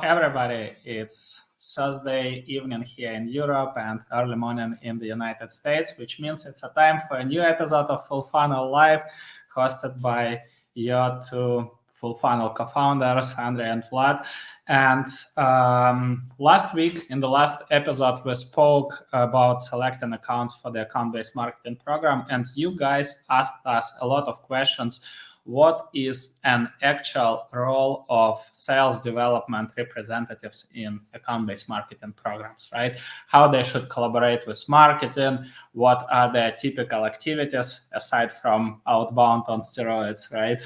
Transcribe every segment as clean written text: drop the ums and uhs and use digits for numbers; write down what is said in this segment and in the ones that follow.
everybody, it's Thursday evening here in Europe and early morning in the United States, which means it's a time for a new episode of Fullfunnel Live, hosted by your two Fullfunnel co-founders, Andrei and Vlad. And last week, in the last episode, we spoke about selecting accounts for the account-based marketing program, and you guys asked us a lot of questions. What is an actual role of sales development representatives in account-based marketing programs, right? How they should collaborate with marketing, what are their typical activities aside from outbound on steroids, right?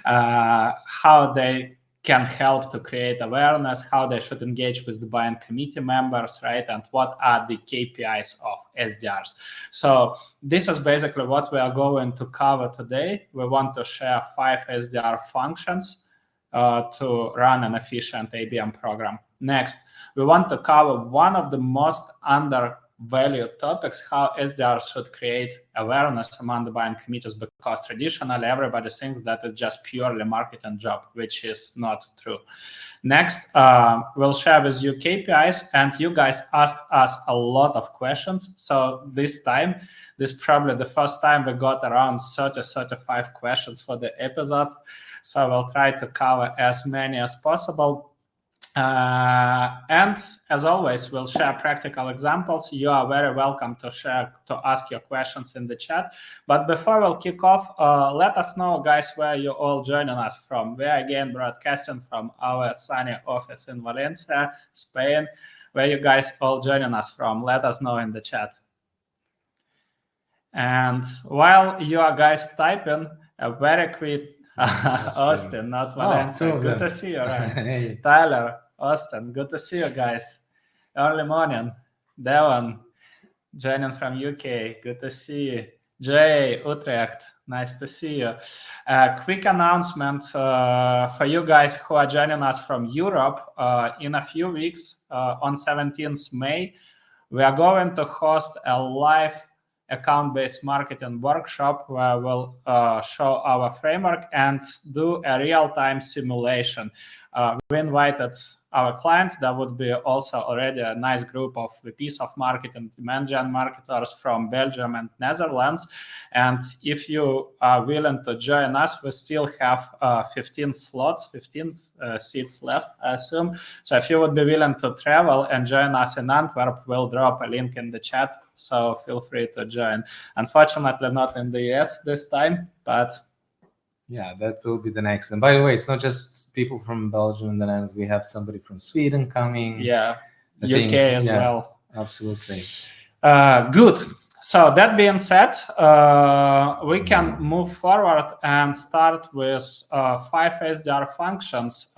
How they can help to create awareness, how they should engage with the buying committee members, right? And what are the KPIs of SDRs. So this is basically what we are going to cover today. We want to share 5 SDR functions to run an efficient ABM program. Next, we want to cover one of the most undervalued topics, how SDRs should create awareness among the buying committees, because traditionally everybody thinks that it's just purely marketing job, which is not true. Next, we'll share with you KPIs, and you guys asked us a lot of questions. So this is probably the first time we got around 35 questions for the episode. So we'll try to cover as many as possible. And as always, we'll share practical examples. You are very welcome to ask your questions in the chat. But before we'll kick off, let us know, guys, where you're all joining us from. We are again broadcasting from our sunny office in Valencia, Spain. Where you guys all joining us from? Let us know in the chat. And while you are guys typing, a very quick Austin, not Valencia. Oh, good to see you, right? Hey. Tyler, Austin, good to see you guys. Early morning. Devon, joining from UK, good to see you. Jay, Utrecht, nice to see you. Quick announcement for you guys who are joining us from Europe. In a few weeks, on 17th May, we are going to host a live account-based marketing workshop where we'll show our framework and do a real-time simulation. We invited our clients. There would be also already a nice group of VPs of marketing, demand gen marketers from Belgium and Netherlands. And if you are willing to join us, we still have 15 seats left, I assume. So if you would be willing to travel and join us in Antwerp, we'll drop a link in the chat. So feel free to join. Unfortunately, not in the US this time, but yeah, that will be the next. And by the way, it's not just people from Belgium and the Netherlands. We have somebody from Sweden coming. Yeah, UK as well. Absolutely. Good. So that being said, we can move forward and start with 5 SDR functions.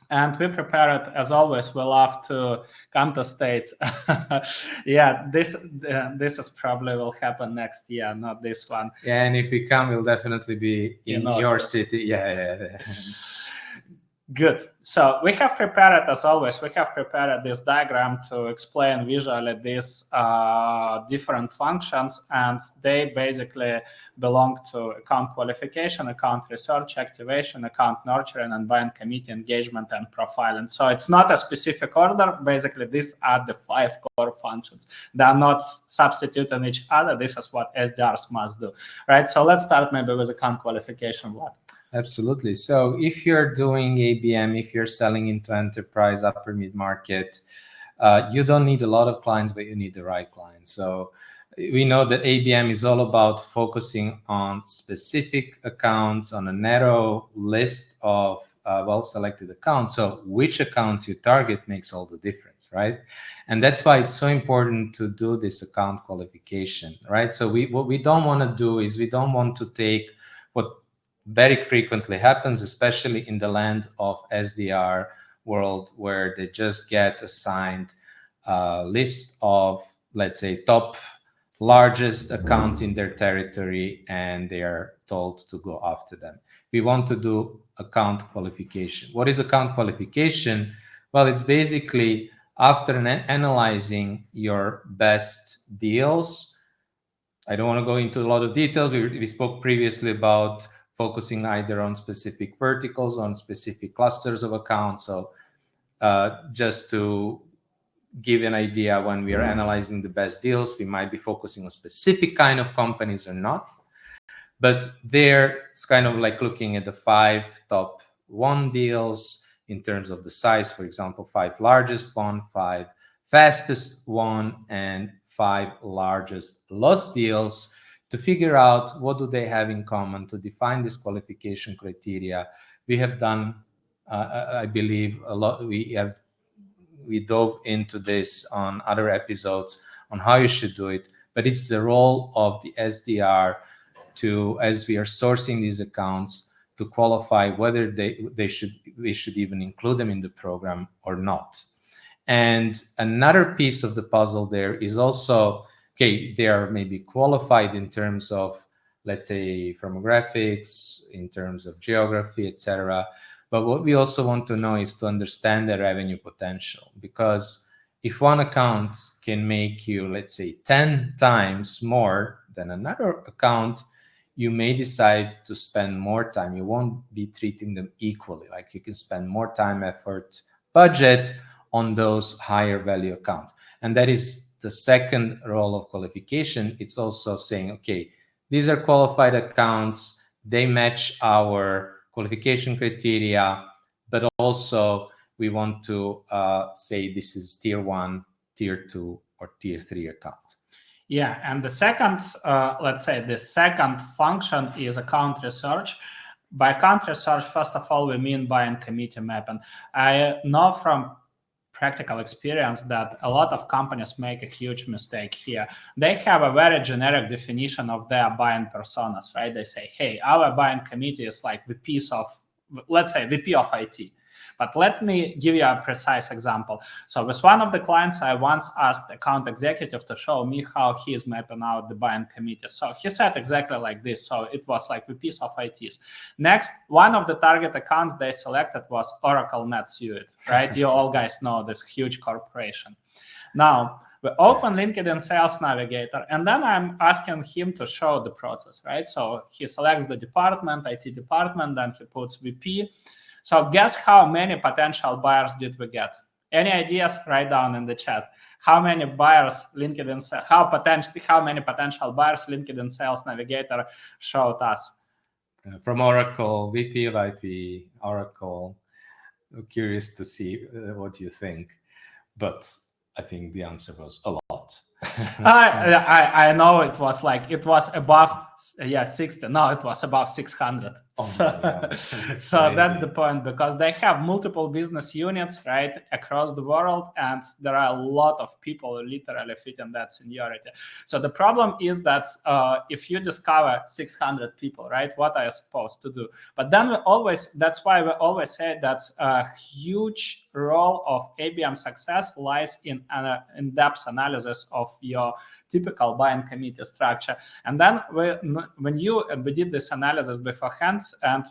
And we prepared, as always, we love to come to States. Yeah, this is probably will happen next year, not this one. Yeah, and if we come, we'll definitely be in your city. Yeah. Good. So we have prepared, as always, this diagram to explain visually these different functions, and they basically belong to account qualification, account research, activation, account nurturing, and buying committee engagement and profiling. So it's not a specific order. Basically, these are the 5 core functions. They are not substituting each other. This is what SDRs must do, right? So let's start maybe with account qualification. What? Absolutely. So if you're doing ABM, if you're selling into enterprise, upper mid-market, you don't need a lot of clients, but you need the right clients. So we know that ABM is all about focusing on specific accounts on a narrow list of well-selected accounts. So which accounts you target makes all the difference, right? And that's why it's so important to do this account qualification, right? So what we don't want to do is we don't want to take what very frequently happens, especially in the land of SDR world, where they just get assigned a list of, let's say, top largest accounts in their territory, and they are told to go after them. We want to do account qualification. What is account qualification? Well, it's basically after analyzing your best deals. I don't want to go into a lot of details. We spoke previously about focusing either on specific verticals, on specific clusters of accounts. So just to give an idea, when we are analyzing the best deals, we might be focusing on specific kind of companies or not. But there, it's kind of like looking at the 5 top won deals in terms of the size. For example, 5 largest won, 5 fastest won, and 5 largest lost deals, to figure out what do they have in common, to define this qualification criteria. We have done, I believe, a lot. We dove into this on other episodes on how you should do it, but it's the role of the SDR to, as we are sourcing these accounts, to qualify whether we should even include them in the program or not. And another piece of the puzzle there is also, okay, they are maybe qualified in terms of, let's say, firmographics, in terms of geography, etc. But what we also want to know is to understand the revenue potential, because if one account can make you, let's say, 10 times more than another account, you may decide to spend more time. You won't be treating them equally. Like, you can spend more time, effort, budget on those higher value accounts. And that is the second role of qualification. It's also saying, okay, these are qualified accounts. They match our qualification criteria, but also we want to say this is tier 1, tier 2, or tier 3 account. Yeah, and the second, let's say the second function is account research. By account research, first of all, we mean buying committee mapping. I know from practical experience that a lot of companies make a huge mistake here. They have a very generic definition of their buying personas, right? They say, hey, our buying committee is like VPs of, let's say, VP of IT. But let me give you a precise example. So with one of the clients, I once asked account executive to show me how he is mapping out the buying committee. So he said exactly like this. So it was like VPs of ITs. Next, one of the target accounts they selected was Oracle NetSuite, right? You all guys know this huge corporation. Now, we open LinkedIn Sales Navigator, and then I'm asking him to show the process, right? So he selects the department, IT department, then he puts VP. So guess how many potential buyers did we get? Any ideas? Write down in the chat. How many buyers LinkedIn, how many potential buyers LinkedIn Sales Navigator showed us? From Oracle, VP of IP, Oracle. I'm curious to see what you think, but I think the answer was a lot. I know it was above 60. No, it was above 600. Oh, so that's the point, because they have multiple business units, right, across the world, and there are a lot of people literally fitting that seniority. So the problem is that if you discover 600 people, right, what are you supposed to do? But then that's why we always say that a huge role of ABM success lies in in-depth analysis of your typical buying committee structure. And then we did this analysis beforehand, and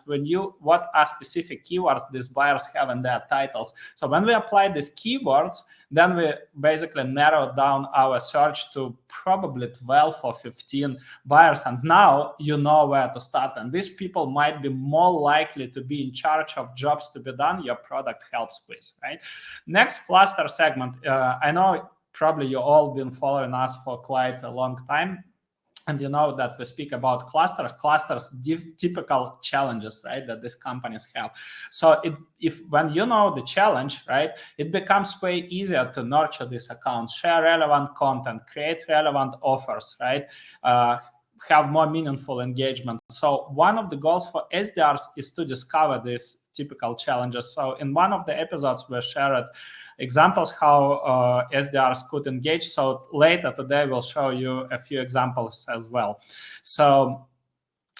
what are specific keywords these buyers have in their titles. So when we apply these keywords, then we basically narrowed down our search to probably 12 or 15 buyers. And now you know where to start. And these people might be more likely to be in charge of jobs to be done your product helps with, right? Next cluster segment. I know probably you all been following us for quite a long time. And you know that we speak about clusters, typical challenges, right, that these companies have. So when you know the challenge, right, it becomes way easier to nurture these accounts, share relevant content, create relevant offers, right, have more meaningful engagement. So one of the goals for SDRs is to discover these typical challenges. So in one of the episodes, we shared examples how SDRs could engage. So later today, we'll show you a few examples as well. So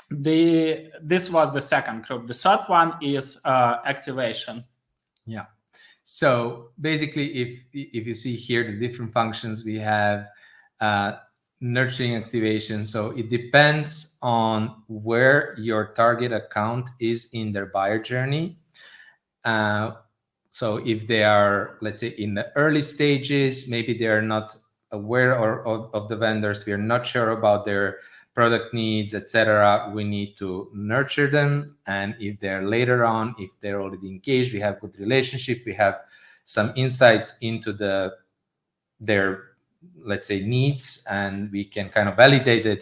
this was the second group. The third one is activation. Yeah. So basically, if you see here the different functions we have, nurturing activation. So it depends on where your target account is in their buyer journey. So if they are, let's say, in the early stages, maybe they are not aware of the vendors. We are not sure about their product needs, etc. We need to nurture them, and if they're later on, if they're already engaged, we have good relationship, we have some insights into their, let's say, needs, and we can kind of validate that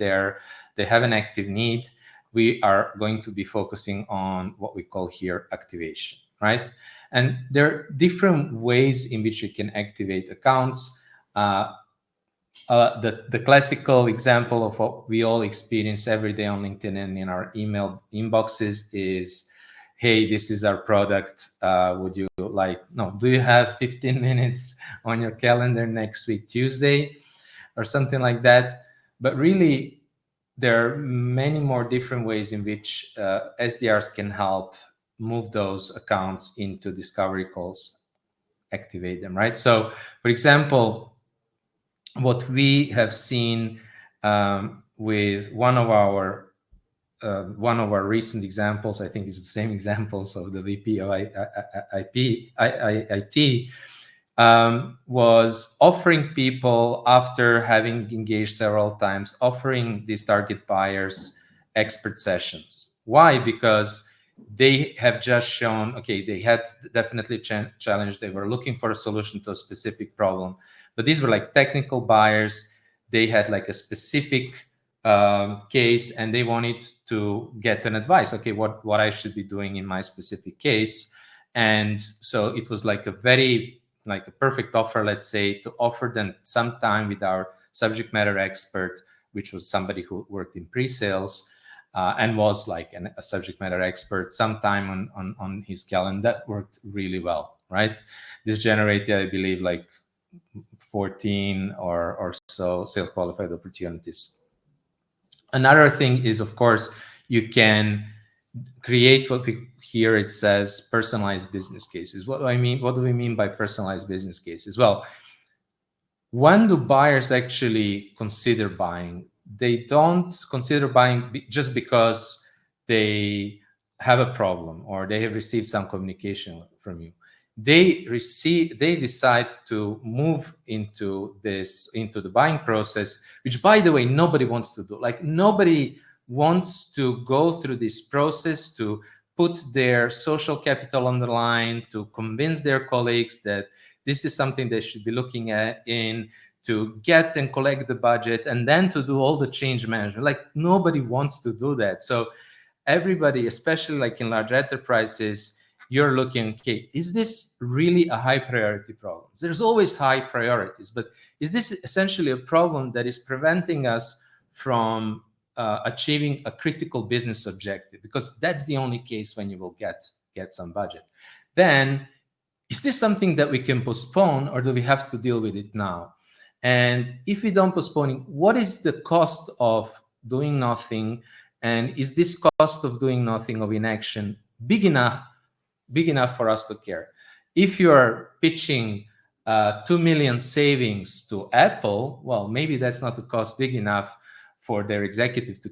they have an active need. We are going to be focusing on what we call here activation, right? And there are different ways in which you can activate accounts. The classical example of what we all experience every day on LinkedIn and in our email inboxes is, hey, this is our product. Would you do you have 15 minutes on your calendar next week, Tuesday, or something like that? But really, there are many more different ways in which SDRs can help move those accounts into discovery calls, activate them, right? So, for example, what we have seen with one of our recent examples, I think it's the same examples of the VP of IT, was offering people, after having engaged several times, offering these target buyers expert sessions. Why? Because they have just shown, okay, they had definitely challenged. They were looking for a solution to a specific problem, but these were like technical buyers. They had like a specific case, and they wanted to get an advice. Okay, what I should be doing in my specific case. And so it was like a perfect offer, let's say, to offer them some time with our subject matter expert, which was somebody who worked in pre-sales and was like a subject matter expert, sometime on his calendar. That worked really well, right? This generated, I believe, like 14 or so sales qualified opportunities. Another thing is, of course, you can create what we here it says personalized business cases. What do I mean? What do we mean by personalized business cases? Well, when do buyers actually consider buying? They don't consider buying just because they have a problem or they have received some communication from you. They decide to move into the buying process, which, by the way, nobody wants to do. Like, nobody wants to go through this process to put their social capital on the line, to convince their colleagues that this is something they should be looking at, to get and collect the budget, and then to do all the change management. Like, nobody wants to do that. So everybody, especially like in large enterprises, you're looking, okay, is this really a high priority problem? There's always high priorities, but is this essentially a problem that is preventing us from achieving a critical business objective? Because that's the only case when you will get some budget. Then, is this something that we can postpone, or do we have to deal with it now? And if we don't postpone it, what is the cost of doing nothing? And is this cost of doing nothing, of inaction, big enough for us to care? If you're pitching 2 million savings to Apple, well, maybe that's not a cost big enough for their executive to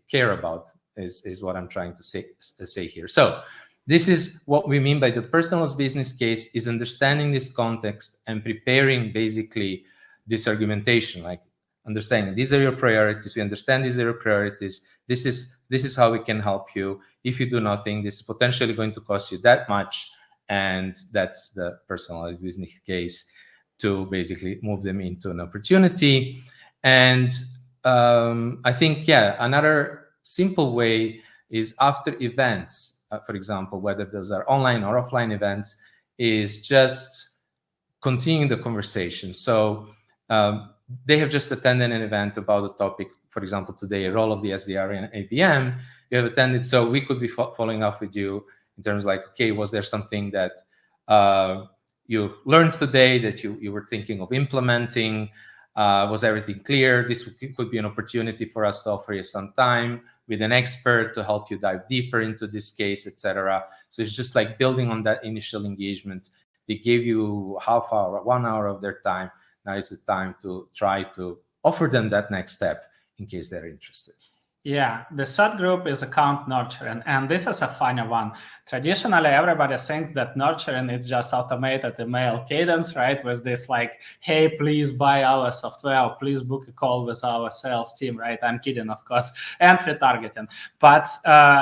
care about, is what I'm trying to say here. So this is what we mean by the personalized business case, is understanding this context and preparing basically this argumentation, like understanding these are your priorities. We understand these are your priorities. This is how we can help you. If you do nothing, this is potentially going to cost you that much. And that's the personalized business case, to basically move them into an opportunity. And I think, another simple way is after events, for example, whether those are online or offline events, is just continuing the conversation. So they have just attended an event about a topic, for example, today, a role of the SDR in ABM. You have attended, so we could be following up with you in terms like, okay, was there something that you learned today that you were thinking of implementing? Was everything clear? This could be an opportunity for us to offer you some time with an expert to help you dive deeper into this case, etc. So it's just like building on that initial engagement. They gave you half hour, 1 hour of their time. Now it's the time to try to offer them that next step in case they're interested. Yeah, the third group is account nurturing, and this is a funny one. Traditionally, everybody thinks that nurturing is just automated email cadence, right? With this like, hey, please buy our software, or please book a call with our sales team, right? I'm kidding, of course, and retargeting. But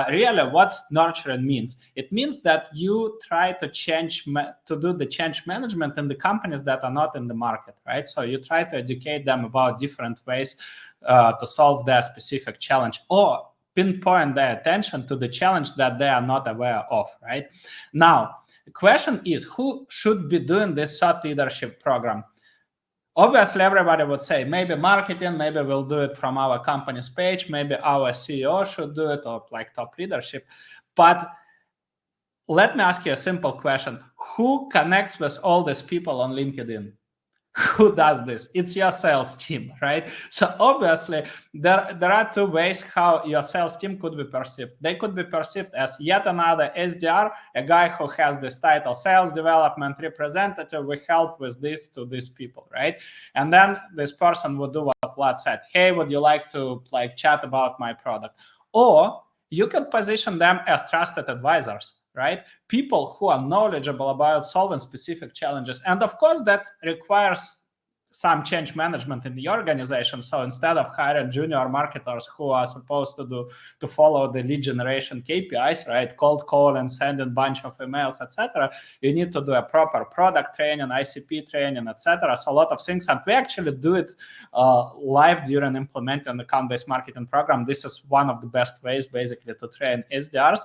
really, what nurturing means? It means that you try to to do the change management in the companies that are not in the market, right? So you try to educate them about different ways to solve their specific challenge, or pinpoint their attention to the challenge that they are not aware of, right? Now, the question is, who should be doing this thought leadership program? Obviously, everybody would say maybe marketing, maybe we'll do it from our company's page, maybe our CEO should do it, or like top leadership. But let me ask you a simple question. Who connects with all these people on LinkedIn? Who does this? It's your sales team, right? So obviously there are two ways how your sales team could be perceived. They could be perceived as yet another SDR, a guy who has this title, sales development representative. We help with this to these people, right? And then this person would do what Vlad said. Hey, would you like to like chat about my product? Or you can position them as trusted advisors, right? People who are knowledgeable about solving specific challenges. And of course, that requires some change management in the organization. So instead of hiring junior marketers who are supposed to follow the lead generation KPIs, right, cold call and send a bunch of emails, etc., you need to do a proper product training, ICP training, etc. So a lot of things, and we actually do it live during implementing the account-based marketing program. This is one of the best ways, basically, to train SDRs,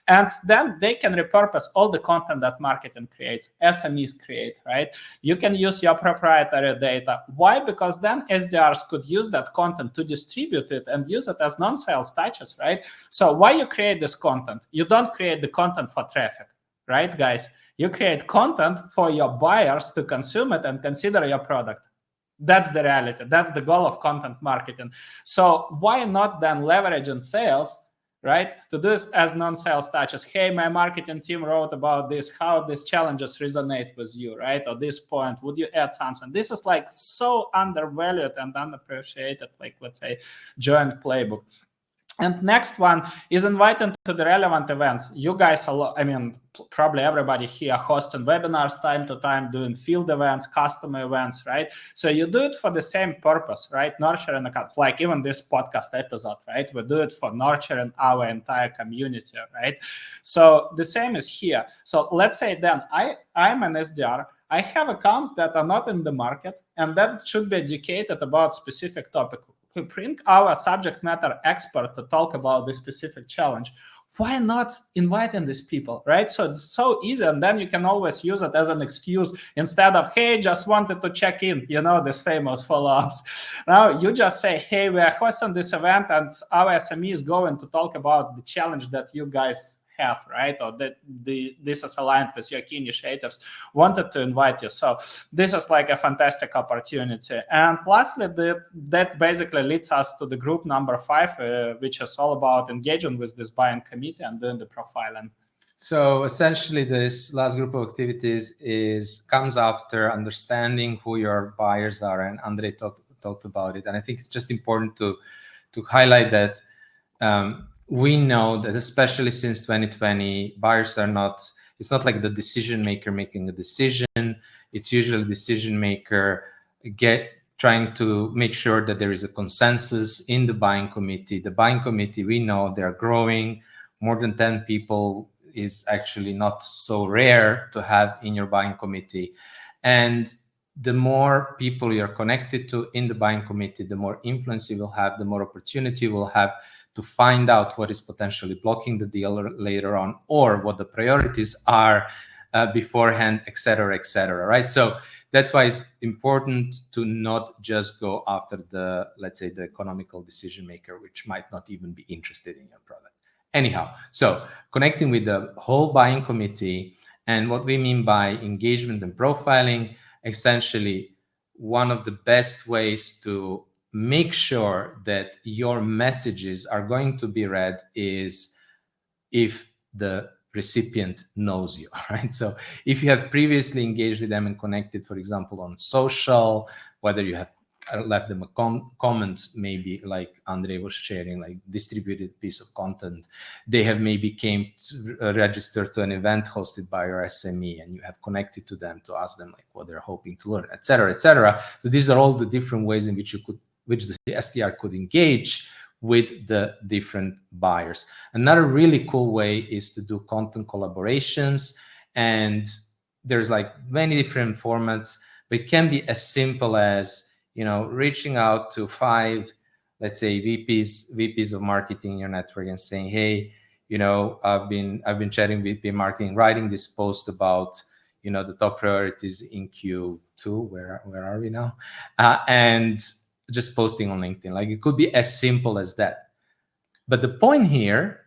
and then they can repurpose all the content that marketing creates, SMEs create, right? You can use your proprietary data. Why? Because then SDRs could use that content to distribute it and use it as non-sales touches, right? So why you create this content? You don't create the content for traffic, right, guys? You create content for your buyers to consume it and consider your product. That's the reality. That's the goal of content marketing. So why not then leverage in sales, right, to do this as non-sales touches? Hey, my marketing team wrote about this, how these challenges resonate with you, right? Or this point, would you add something? This is like so undervalued and unappreciated, like, let's say, joint playbook. And next one is inviting to the relevant events. You guys, probably everybody here hosting webinars time to time, doing field events, customer events, right? So you do it for the same purpose, right? Nurturing accounts, like even this podcast episode, right? We do it for nurturing our entire community, right? So the same is here. So let's say then I'm an SDR. I have accounts that are not in the market and that should be educated about specific topic. We bring our subject matter expert to talk about this specific challenge. Why not inviting these people, right? So it's so easy, and then you can always use it as an excuse instead of, hey, just wanted to check in, this famous follow-ups. Now you just say, hey, we are hosting this event and our SME is going to talk about the challenge that you guys have, right? Or that this is aligned with your key initiatives, wanted to invite you. So this is like a fantastic opportunity. And lastly, that basically leads us to the group number 5, which is all about engaging with this buying committee and doing the profiling. So essentially, this last group of activities comes after understanding who your buyers are, and Andrei talked about it. And I think it's just important to highlight that we know that, especially since 2020, buyers are not, it's not like the decision maker making a decision. It's usually decision maker trying to make sure that there is a consensus in the buying committee. The buying committee, we know they're growing. More than 10 people is actually not so rare to have in your buying committee. And the more people you're connected to in the buying committee, the more influence you will have, the more opportunity you will have to find out what is potentially blocking the deal later on, or what the priorities are beforehand, et cetera, right? So that's why it's important to not just go after the, let's say, the economical decision maker, which might not even be interested in your product. Anyhow, so connecting with the whole buying committee, and what we mean by engagement and profiling, essentially one of the best ways to make sure that your messages are going to be read is if the recipient knows you, right? So if you have previously engaged with them and connected, for example, on social, whether you have left them a comment, maybe like Andre was sharing, like distributed piece of content. They have maybe came to register to an event hosted by your SME, and you have connected to them to ask them like what they're hoping to learn, etc., etc. So these are all the different ways in which the SDR could engage with the different buyers. Another really cool way is to do content collaborations, and there's like many different formats, but it can be as simple as, you know, reaching out to 5, let's say VPs of marketing in your network and saying, hey, you know, I've been chatting with VP marketing, writing this post about, you know, the top priorities in Q2. Where are we now? And just posting on LinkedIn. Like, it could be as simple as that. But the point here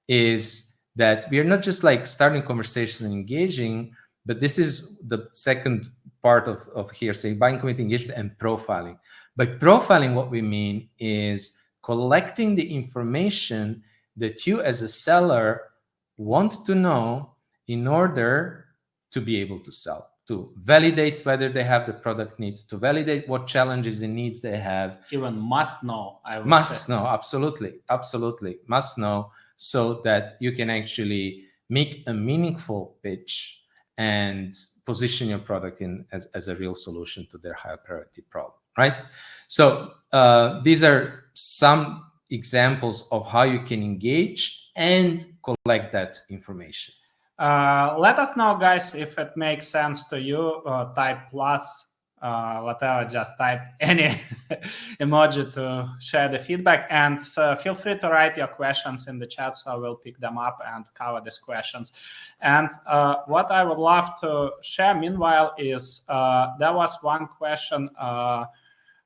is that we are not just like starting conversations and engaging, but this is the second part of here, saying buying, community engagement, and profiling. By profiling, what we mean is collecting the information that you as a seller want to know in order to be able to sell, to validate whether they have the product need, to validate what challenges and needs they have. Even must know, I would must say. know, absolutely, must know, so that you can actually make a meaningful pitch and position your product in as a real solution to their higher priority problem, right? So these are some examples of how you can engage and collect that information. Let us know, guys, if it makes sense to you. Type plus, whatever, just type any emoji to share the feedback, and feel free to write your questions in the chat, so we'll pick them up and cover these questions. And what I would love to share meanwhile is there was one question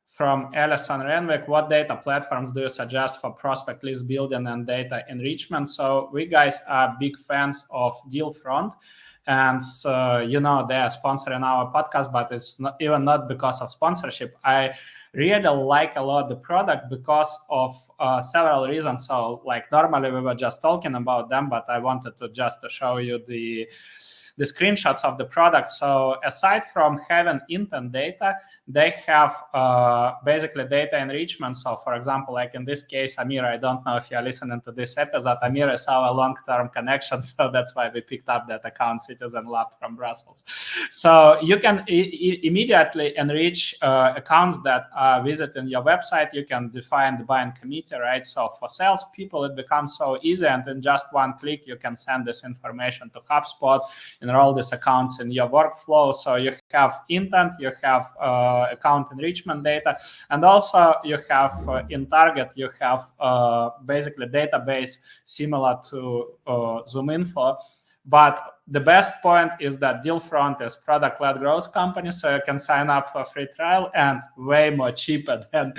from Alison Renwick: what data platforms do you suggest for prospect list building and data enrichment? So we guys are big fans of DealFront, and you know, they are sponsoring our podcast, but it's not because of sponsorship. I really like a lot the product because of several reasons. So like normally we were just talking about them, but I wanted to just show you the screenshots of the product. So aside from having intent data, they have basically data enrichment. So for example, like in this case, Amir, I don't know if you're listening to this episode, Amir is our long-term connection, so that's why we picked up that account, Citizen Lab from Brussels. So you can immediately enrich accounts that are visiting your website. You can define the buying committee, right? So for salespeople, it becomes so easy, and in just one click, you can send this information to HubSpot, enroll these accounts in your workflow. So you have intent, you have account enrichment data, and also you have in Target, you have basically database similar to ZoomInfo. But the best point is that DealFront is product-led growth company, so you can sign up for a free trial and way more cheaper than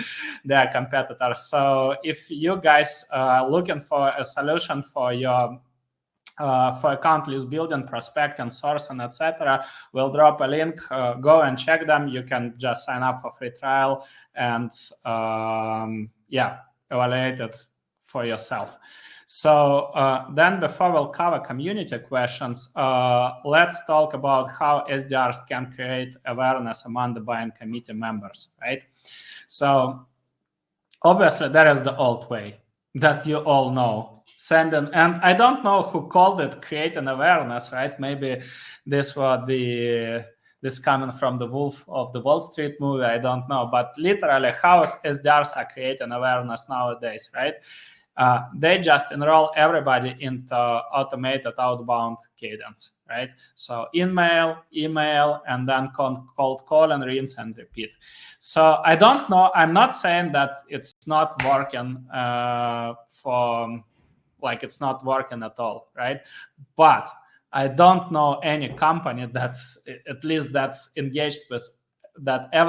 their competitors. So if you guys are looking for a solution for your for account list building, prospecting, sourcing, etc., we'll drop a link. Go and check them. You can just sign up for free trial and evaluate it for yourself. So then before we'll cover community questions, let's talk about how SDRs can create awareness among the buying committee members, right? So obviously there is the old way that you all know. And I don't know who called it creating awareness, right? Maybe this was this coming from the Wolf of the Wall Street movie, I don't know. But literally how SDRs are creating awareness nowadays, right? They just enroll everybody into automated outbound cadence, right? So email, and then cold call and rinse and repeat. So I don't know. I'm not saying that it's not working it's not working at all, right? But I don't know any company that's ever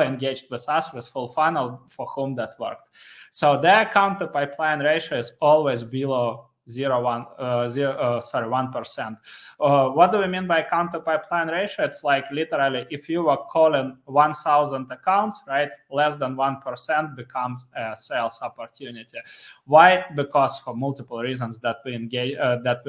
engaged with us with Fullfunnel for whom that worked. So their account to pipeline ratio is always below 1%. What do we mean by account to pipeline ratio? It's like literally if you were calling 1,000 accounts, right, less than 1% becomes a sales opportunity. Why? Because for multiple reasons that we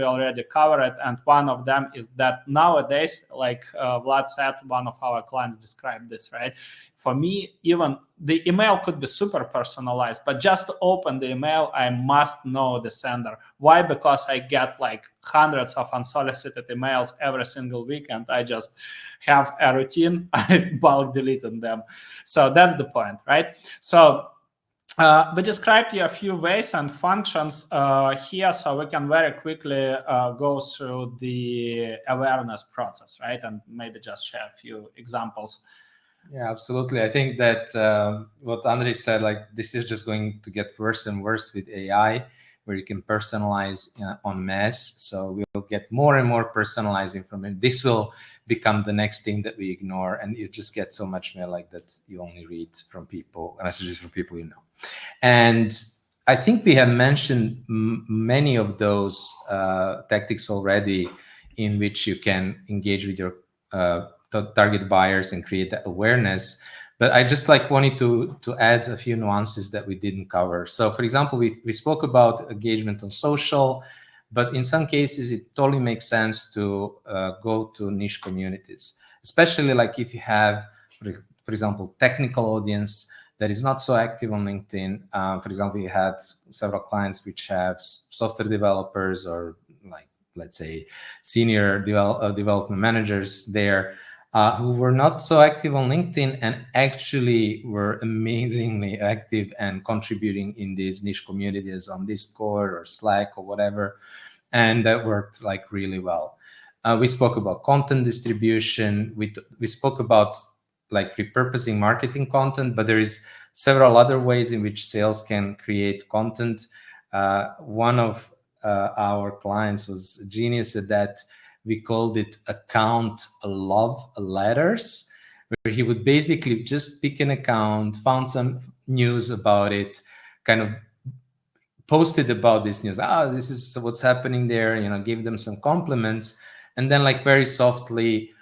already covered, and one of them is that nowadays, like Vlad said, one of our clients described this, right? for me, even the email could be super personalized, but just to open the email, I must know the sender. Why? Because I get like hundreds of unsolicited emails every single week, and I just have a routine. I bulk deleting them. So that's the point, right? So we described you a few ways and functions here, so we can very quickly go through the awareness process, right? And maybe just share a few examples. Yeah, absolutely. I think that what Andrei said, like this is just going to get worse and worse with AI, where you can personalize en masse. So we'll get more and more personalized information. This will become the next thing that we ignore, and you just get so much mail like that you only read from people, messages from people you know. And I think we have mentioned many of those tactics already, in which you can engage with your target buyers and create that awareness. But I just wanted to add a few nuances that we didn't cover. So for example, we spoke about engagement on social, but in some cases it totally makes sense to go to niche communities, especially like if you have, for example, technical audience that is not so active on LinkedIn. For example, you had several clients which have software developers or like, let's say, senior development managers there who were not so active on LinkedIn and actually were amazingly active and contributing in these niche communities on Discord or Slack or whatever. And that worked like really well. We spoke about content distribution. We spoke about like repurposing marketing content, but there is several other ways in which sales can create content. One of our clients was a genius at that. We called it account love letters, where he would basically just pick an account, found some news about it, kind of posted about this news. This is what's happening there, give them some compliments, and then like very softly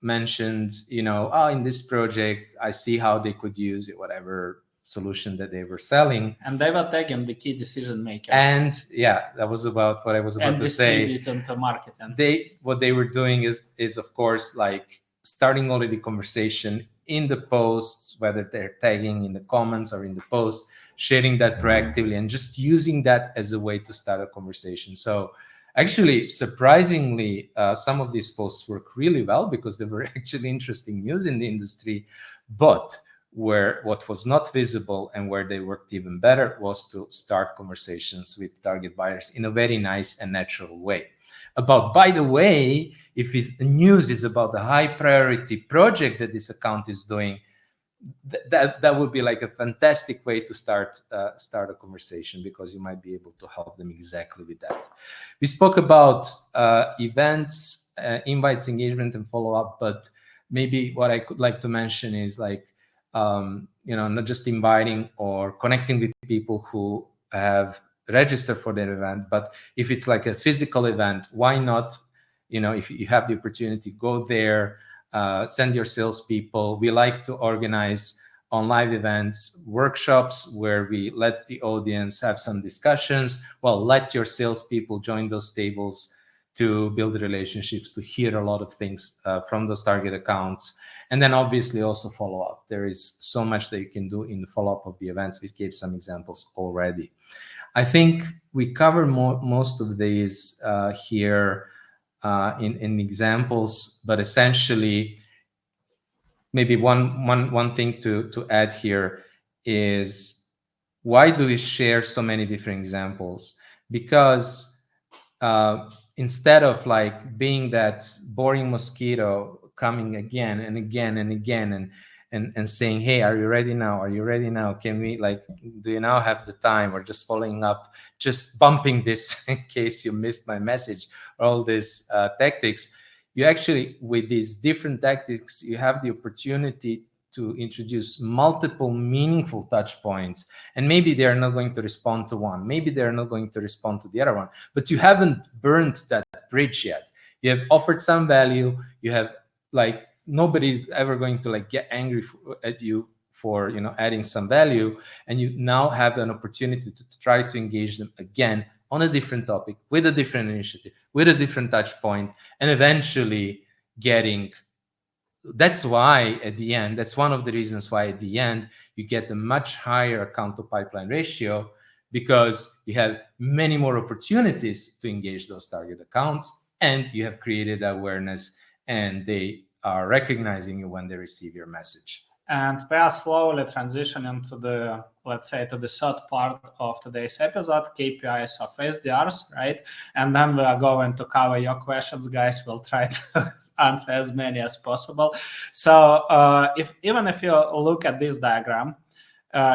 mentioned, in this project, I see how they could use it, whatever solution that they were selling. And they were taking the key decision makers. And yeah, that was about what I was about to say. And distribute into market. And what they were doing is of course like starting already conversation in the posts, whether they're tagging in the comments or in the post, sharing that proactively and just using that as a way to start a conversation. So actually, surprisingly, some of these posts work really well because they were actually interesting news in the industry. But what was not visible and where they worked even better was to start conversations with target buyers in a very nice and natural way. About, by the way, if news is about the high priority project that this account is doing, that would be like a fantastic way to start a conversation, because you might be able to help them exactly with that. We spoke about events, invites, engagement, and follow-up, but maybe what I could like to mention is like, not just inviting or connecting with people who have registered for the event, but if it's like a physical event, why not, if you have the opportunity, go there, send your salespeople. We like to organize on live events, workshops where we let the audience have some discussions. Well, let your salespeople join those tables to build relationships, to hear a lot of things from those target accounts. And then obviously also follow up. There is so much that you can do in the follow-up of the events. We gave some examples already. I think we cover most of these here in examples, but essentially, maybe one thing to add here is, why do we share so many different examples? Because instead of like being that boring mosquito coming again and again and again and saying, hey, are you ready now? Are you ready now? Can we, like, do you now have the time? Or just following up, just bumping this in case you missed my message, all these tactics. You actually, with these different tactics, you have the opportunity to introduce multiple meaningful touch points. And maybe they're not going to respond to one. Maybe they're not going to respond to the other one. But you haven't burned that bridge yet. You have offered some value. You have, like, nobody's ever going to like get angry at you for adding some value. And you now have an opportunity to try to engage them again on a different topic, with a different initiative, with a different touch point, and eventually getting that's why at the end, that's one of the reasons why at the end you get a much higher account to pipeline ratio, because you have many more opportunities to engage those target accounts, and you have created awareness, and they are recognizing you when they receive your message. And we are slowly transitioning to the, let's say, to the third part of today's episode, KPIs of SDRs, right? And then we are going to cover your questions, guys. We'll try to answer as many as possible. So even if you look at this diagram,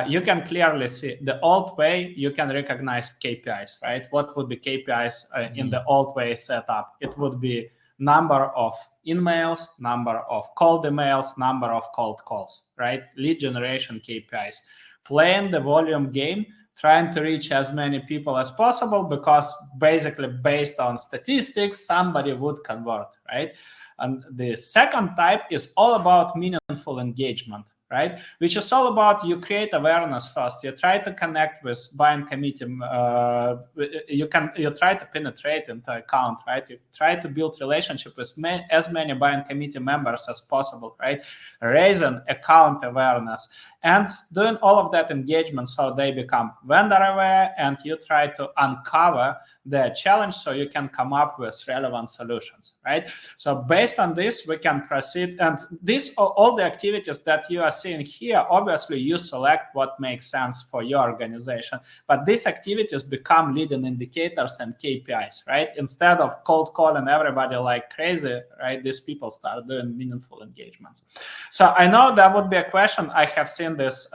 you can clearly see the old way. You can recognize KPIs, right? What would be KPIs in the old way set up? It would be number of emails, number of cold emails, number of cold calls, right? Lead generation KPIs. Playing the volume game, trying to reach as many people as possible, because basically based on statistics, somebody would convert, right? And the second type is all about meaningful engagement, right? Which is all about, you create awareness first. You try to connect with buying committee. You try to penetrate into account, right? You try to build relationship with as many buying committee members as possible, right? Raising account awareness and doing all of that engagement so they become vendor aware, and you try to uncover the challenge so you can come up with relevant solutions, right? So based on this, we can proceed. And these are all the activities that you are seeing here. Obviously, you select what makes sense for your organization, but these activities become leading indicators and KPIs, right? Instead of cold calling everybody like crazy, right? These people start doing meaningful engagements. So I know that would be a question. I have seen this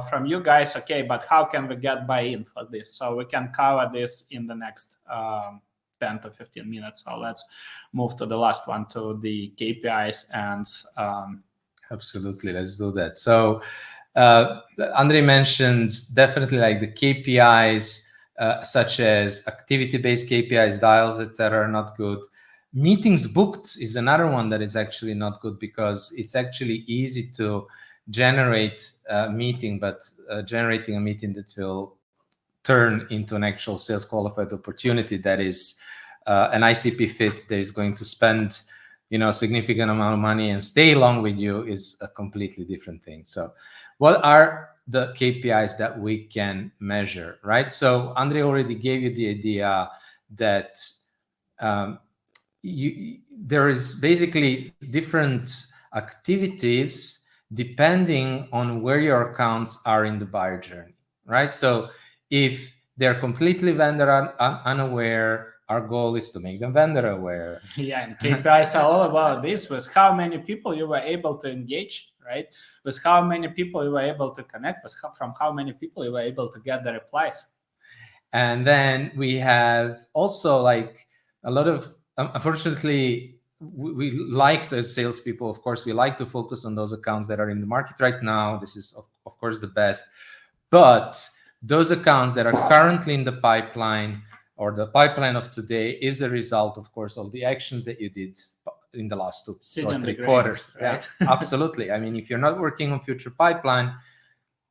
from you guys. Okay, but how can we get buy-in for this? So we can cover this in the next 10 to 15 minutes. So let's move to the last one, to the KPIs. And absolutely, let's do that. So Andrei mentioned definitely like the KPIs such as activity-based KPIs, dials, etc. are not good. Meetings booked is another one that is actually not good, because it's actually easy to generate a meeting, but generating a meeting that will turn into an actual sales qualified opportunity that is an ICP fit that is going to spend a significant amount of money and stay along with you is a completely different thing. So what are the KPIs that we can measure, right? So Andrei already gave you the idea that there is basically different activities depending on where your accounts are in the buyer journey, right? So if they're completely vendor unaware, our goal is to make them vendor aware. Yeah, and KPIs are all about this, with how many people you were able to engage, right? With how many people you were able to connect, from how many people you were able to get the replies. And then we have also like a lot of, unfortunately, we like as salespeople, of course, we like to focus on those accounts that are in the market right now. This is, of course, the best. But those accounts that are currently in the pipeline, or the pipeline of today, is a result, of course, of the actions that you did in the last 2 or 3 quarters. Right? Yeah, absolutely. I mean, if you're not working on future pipeline,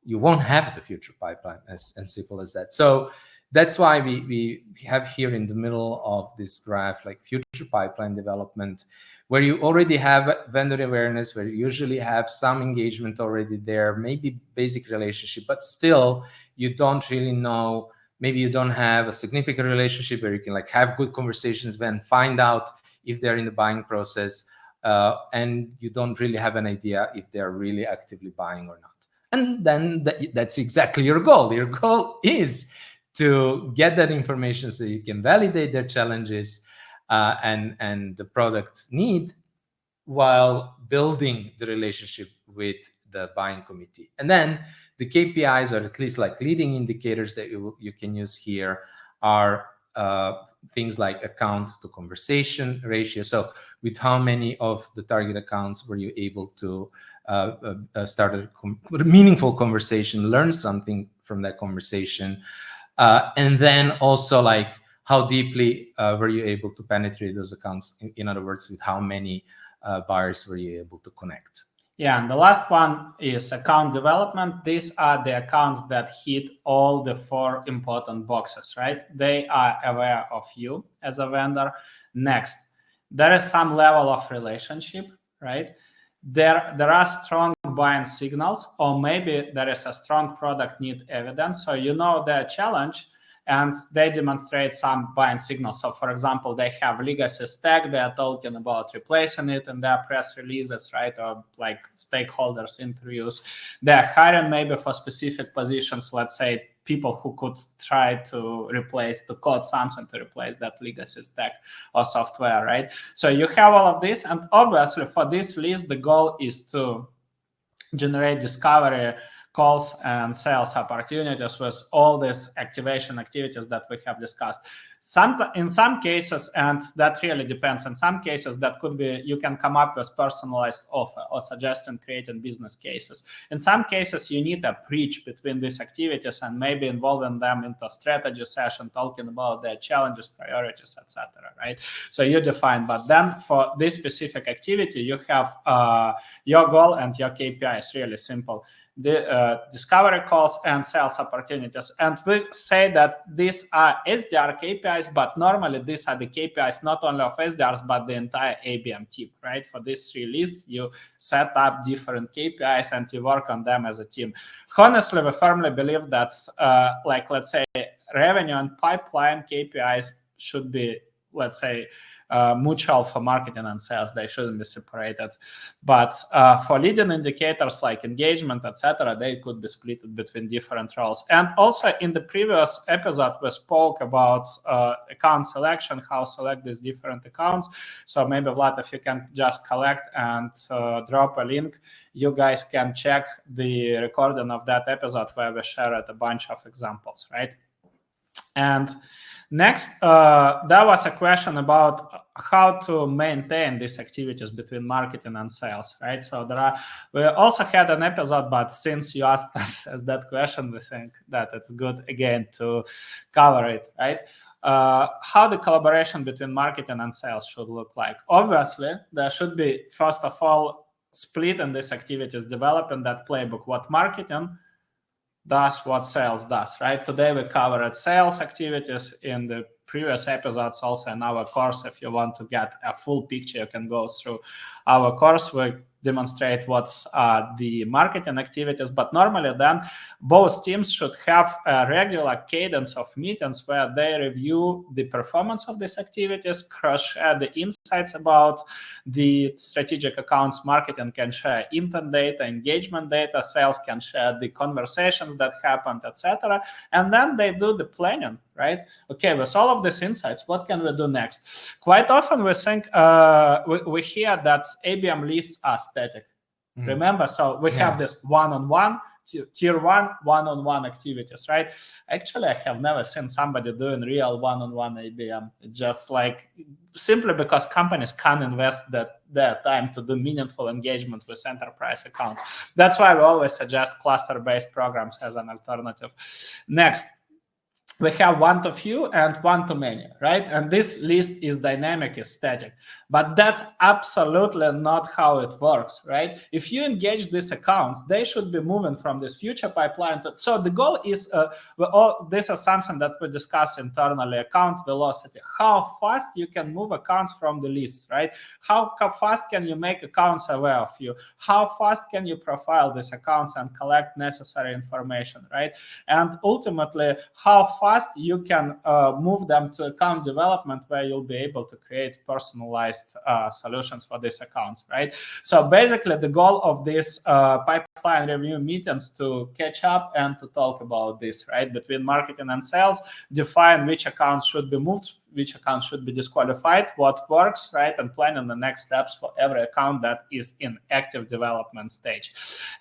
you won't have the future pipeline, as simple as that. So that's why we have here in the middle of this graph, like future pipeline development, where you already have vendor awareness, where you usually have some engagement already there, maybe basic relationship, but still you don't really know. Maybe you don't have a significant relationship where you can like have good conversations, then find out if they're in the buying process, and you don't really have an idea if they're really actively buying or not. And then that's exactly your goal. Your goal is to get that information so you can validate their challenges and the product need, while building the relationship with the buying committee. And then the KPIs, or at least like leading indicators that you can use here, are things like account to conversation ratio. So with how many of the target accounts were you able to start a meaningful conversation, learn something from that conversation, and then also like how deeply were you able to penetrate those accounts? In other words, with how many buyers were you able to connect? Yeah, and the last one is account development. These are the accounts that hit all the 4 important boxes, right? They are aware of you as a vendor. Next, there is some level of relationship, right? there are strong buying signals, or maybe there is a strong product need evidence. So you know their challenge, and they demonstrate some buying signals. So, for example, they have legacy stack. They are talking about replacing it in their press releases, right? Or like stakeholders interviews. They are hiring maybe for specific positions, let's say people who could try to code something to replace that legacy stack or software, right? So you have all of this. And obviously for this list, the goal is to generate discovery calls and sales opportunities with all these activation activities that we have discussed. In some cases, and that really depends, in some cases that could be, you can come up with personalized offer or suggestion creating business cases. In some cases, you need a bridge between these activities and maybe involving them into a strategy session, talking about their challenges, priorities, etc. Right? So you define, but then for this specific activity, you have your goal and your KPI is really simple. The discovery calls and sales opportunities. And we say that these are SDR KPIs, but normally these are the KPIs not only of SDRs, but the entire ABM team, right? For these three lists, you set up different KPIs and you work on them as a team. Honestly, we firmly believe that, like, let's say, revenue and pipeline KPIs should be, let's say, mutual for marketing and sales. They shouldn't be separated. But for leading indicators like engagement, etc., they could be split between different roles. And also in the previous episode, we spoke about account selection, how to select these different accounts. So maybe Vlad, if you can just collect and drop a link, you guys can check the recording of that episode where we shared a bunch of examples, right? And next, there was a question about how to maintain these activities between marketing and sales, right? So we also had an episode, but since you asked us as that question, we think that it's good again to cover it, right? How the collaboration between marketing and sales should look like. Obviously, there should be, first of all, split in these activities, developing that playbook, what marketing does, what sales does, right? Today we covered sales activities. In the previous episodes, also in our course, if you want to get a full picture, you can go through our course. We demonstrate what's the marketing activities, but normally then both teams should have a regular cadence of meetings where they review the performance of these activities, cross-share the insights about the strategic accounts. Marketing can share intent data, engagement data, sales can share the conversations that happened, etc. And then they do the planning, right? Okay, with all of these insights, what can we do next? Quite often we think, we hear that ABM lists are static. Remember, so we have this one-on-one, tier one-on-one activities, right? Actually, I have never seen somebody doing real one-on-one ABM. It's just like, simply because companies can't invest their time to do meaningful engagement with enterprise accounts. That's why we always suggest cluster-based programs as an alternative. Next, we have one-to-few and one-to-many, right? And this list is dynamic, is static. But that's absolutely not how it works, right? If you engage these accounts, they should be moving from this future pipeline. So the goal is, this is something that we discuss internally, account velocity. How fast you can move accounts from the list, right? How fast can you make accounts aware of you? How fast can you profile these accounts and collect necessary information, right? And ultimately, how fast you can move them to account development where you'll be able to create personalized solutions for these accounts, right? So basically, the goal of this pipeline review meetings to catch up and to talk about this, right? Between marketing and sales, define which accounts should be moved, which accounts should be disqualified, what works, right? And planning the next steps for every account that is in active development stage.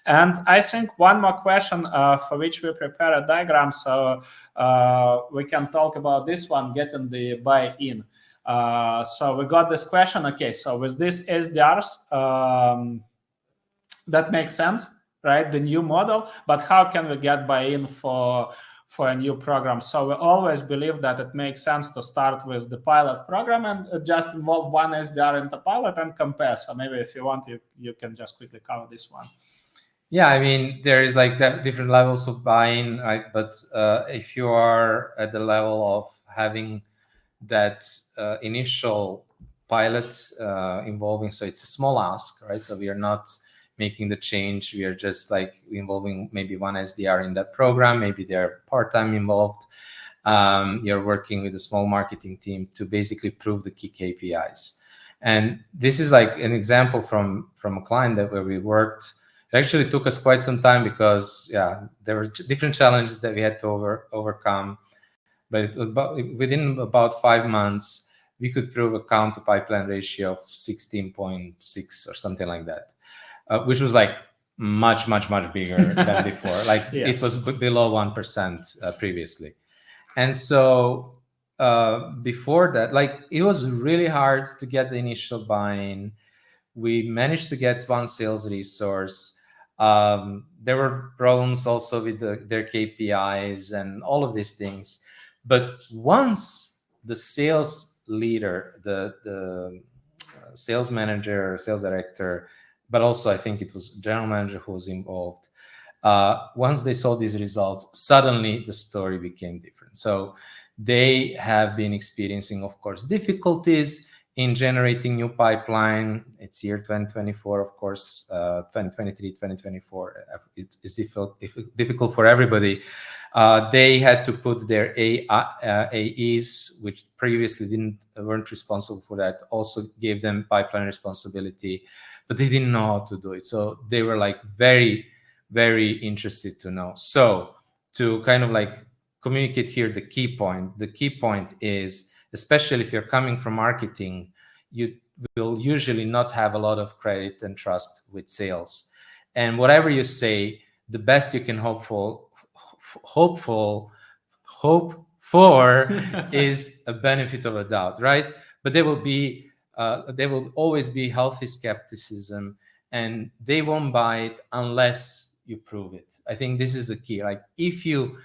And I think one more question for which we prepare a diagram, so we can talk about this one, getting the buy-in. So we got this question. Okay, so with these SDRs, that makes sense, right? The new model, but how can we get buy-in for a new program? So we always believe that it makes sense to start with the pilot program and just involve one SDR in the pilot and compare. So maybe if you want, you can just quickly cover this one. Yeah, I mean, there is like that different levels of buy-in, right? But if you are at the level of having that initial pilot involving, so it's a small ask, right? So we are not making the change. We are just like involving maybe one SDR in that program. Maybe they're part-time involved. You're working with a small marketing team to basically prove the key KPIs. And this is like an example from a client where we worked. It actually took us quite some time because there were different challenges that we had to overcome. But within about 5 months, we could prove a count to pipeline ratio of 16.6 or something like that, which was like much bigger than before. Like It was below 1% previously. And so before that, like it was really hard to get the initial buy-in. We managed to get one sales resource. There were problems also with their KPIs and all of these things. But once the sales leader, the sales manager, sales director, but also I think it was general manager who was involved, once they saw these results, suddenly the story became different. So they have been experiencing, of course, difficulties in generating new pipeline. It's year 2024, of course, 2023, 2024. It's difficult for everybody. They had to put their AEs, which previously weren't responsible for that, also gave them pipeline responsibility, but they didn't know how to do it. So they were like very, very interested to know. So to kind of like communicate here the key point is, especially if you're coming from marketing, you will usually not have a lot of credit and trust with sales. And whatever you say, the best you can hope for is a benefit of a doubt, right? But there will always be healthy skepticism, and they won't buy it unless you prove it. I think this is the key. Like if you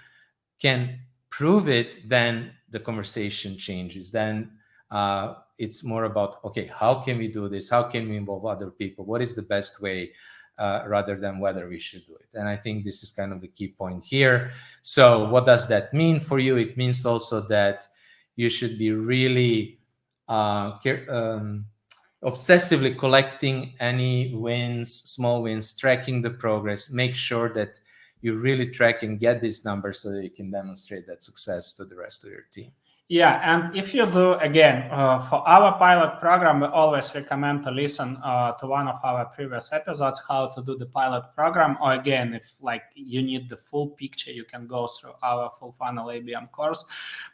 can prove it, then the conversation changes. Then it's more about, okay, how can we do this? How can we involve other people? What is the best way, rather than whether we should do it? And I think this is kind of the key point here. So what does that mean for you? It means also that you should be really obsessively collecting any wins, small wins, tracking the progress, make sure that you really track and get these numbers so that you can demonstrate that success to the rest of your team. Yeah, and if you do, again, for our pilot program, we always recommend to listen to one of our previous episodes, how to do the pilot program. Or again, if like you need the full picture, you can go through our Fullfunnel ABM course.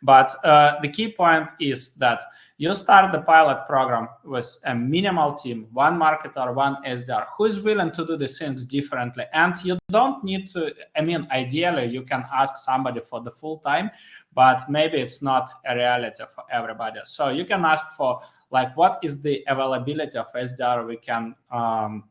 But the key point is that you start the pilot program with a minimal team, one marketer, one SDR, who is willing to do the things differently. And you don't need to, I mean, ideally, you can ask somebody for the full time, but maybe it's not a reality for everybody. So you can ask for, like, what is the availability of SDR we can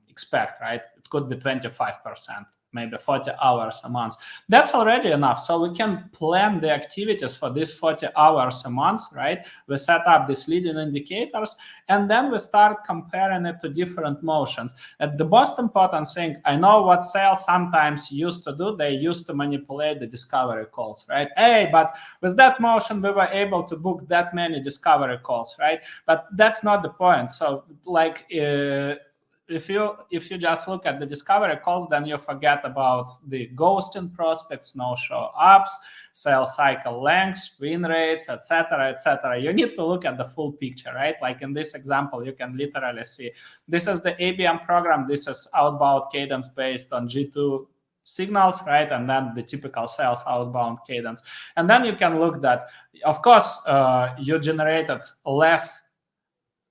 expect, right? It could be 25%. Maybe 40 hours a month. That's already enough. So we can plan the activities for these 40 hours a month, right? We set up these leading indicators, and then we start comparing it to different motions. And the most important thing, I know what sales sometimes used to do. They used to manipulate the discovery calls, right? Hey, but with that motion, we were able to book that many discovery calls, right? But that's not the point. So like, if you just look at the discovery calls, then you forget about the ghosting prospects, no-show ups, sales cycle lengths, win rates, etc., etc. You need to look at the full picture, right? Like in this example, you can literally see this is the ABM program. This is outbound cadence based on G2 signals, right? And then the typical sales outbound cadence. And then you can look that, of course, you generated less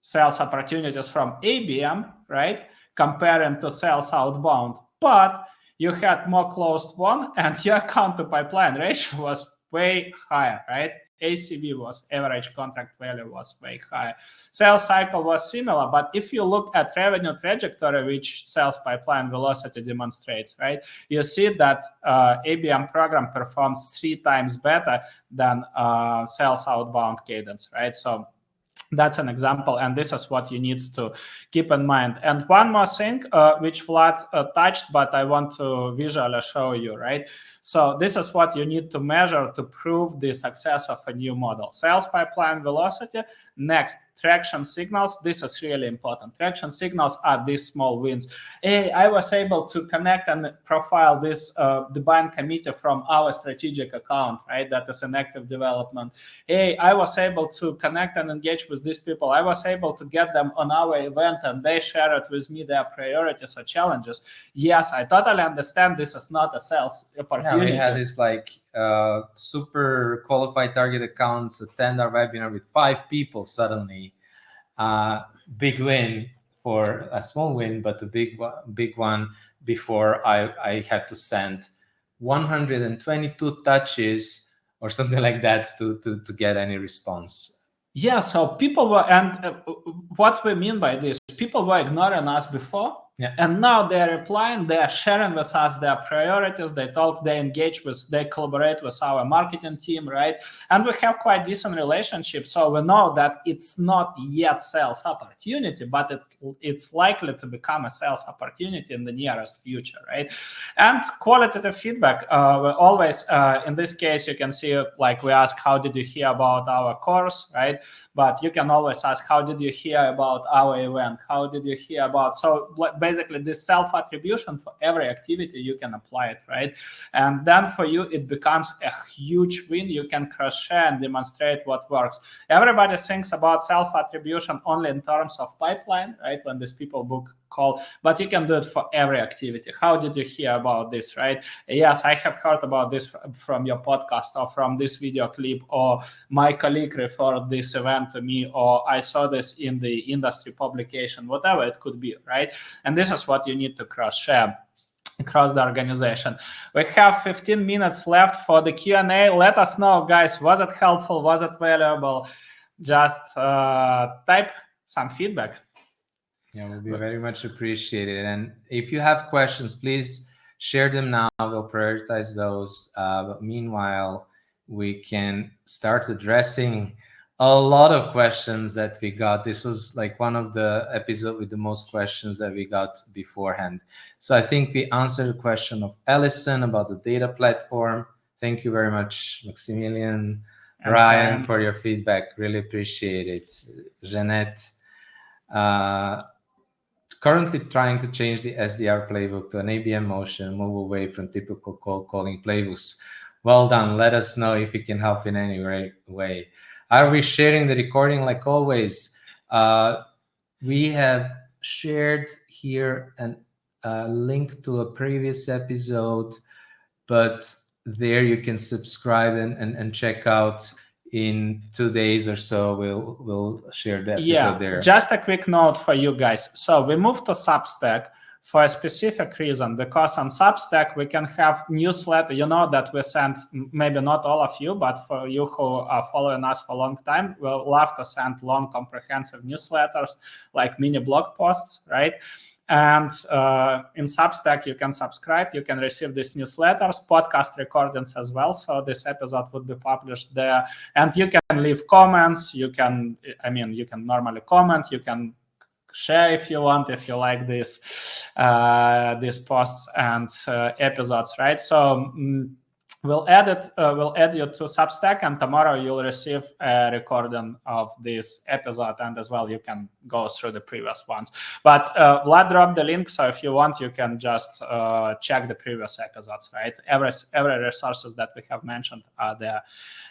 sales opportunities from ABM, right, comparing to sales outbound, but you had more closed one, and your account to pipeline ratio was way higher, right? ACV was, average contract value was way higher. Sales cycle was similar, but if you look at revenue trajectory, which sales pipeline velocity demonstrates, right, you see that ABM program performs 3 times better than sales outbound cadence, right? So that's an example, and this is what you need to keep in mind. And one more thing, which Vlad touched, but I want to visually show you, right? So this is what you need to measure to prove the success of a new model. Sales pipeline velocity. Next, traction signals. This is really important. Traction signals are these small wins. Hey, I was able to connect and profile this the buying committee from our strategic account, right? That is an active development. Hey, I was able to connect and engage with these people. I was able to get them on our event and they shared with me their priorities or challenges. Yes, I totally understand this is not a sales opportunity. Yeah, we had this like super qualified target accounts attend our webinar with 5 people suddenly. Big win for a small win, but a big one before I had to send 122 touches or something like that to get any response. Yeah, so people were, and what we mean by this, people were ignoring us before. Yeah. And now they're replying, they're sharing with us their priorities, they talk, they engage with, they collaborate with our marketing team, right? And we have quite decent relationships. So we know that it's not yet sales opportunity, but it's likely to become a sales opportunity in the nearest future, right? And qualitative feedback, we always, in this case, you can see, like we ask, how did you hear about our course, right? But you can always ask, how did you hear about our event? How did you hear about, so basically this self-attribution for every activity, you can apply it, right? And then for you, it becomes a huge win. You can cross-share and demonstrate what works. Everybody thinks about self-attribution only in terms of pipeline, right? When these people book call, but you can do it for every activity. How did you hear about this, right? Yes, I have heard about this from your podcast or from this video clip, or my colleague referred this event to me, or I saw this in the industry publication, whatever it could be, right? And this is what you need to cross-share across the organization. We have 15 minutes left for the Q&A. Let us know, guys, was it helpful? Was it valuable? Just type some feedback. Yeah, will be very much appreciated. And if you have questions, please share them now. We'll prioritize those. But meanwhile, we can start addressing a lot of questions that we got. This was like one of the episodes with the most questions that we got beforehand. So I think we answered the question of Allison about the data platform. Thank you very much, Maximilian, Ryan, for your feedback. Really appreciate it. Jeanette, currently trying to change the SDR playbook to an ABM motion, move away from typical cold calling playbooks. Well done. Let us know if we can help in any way. Are we sharing the recording? Like always, we have shared here a link to a previous episode, but there you can subscribe and check out. In 2 days or so, we'll share the episode there. Just a quick note for you guys. So we moved to Substack for a specific reason, because on Substack we can have newsletter. You know that we send, maybe not all of you, but for you who are following us for a long time, we'll love to send long, comprehensive newsletters like mini blog posts, right? And in Substack, you can subscribe, you can receive these newsletters, podcast recordings as well. So this episode would be published there. And you can leave comments. You can normally comment. You can share if you want, if you like these posts and episodes, right? So we'll add you to Substack, and tomorrow you'll receive a recording of this episode, and as well you can go through the previous ones. But Vlad dropped the link, so if you want, you can just check the previous episodes, right? Every resources that we have mentioned are there.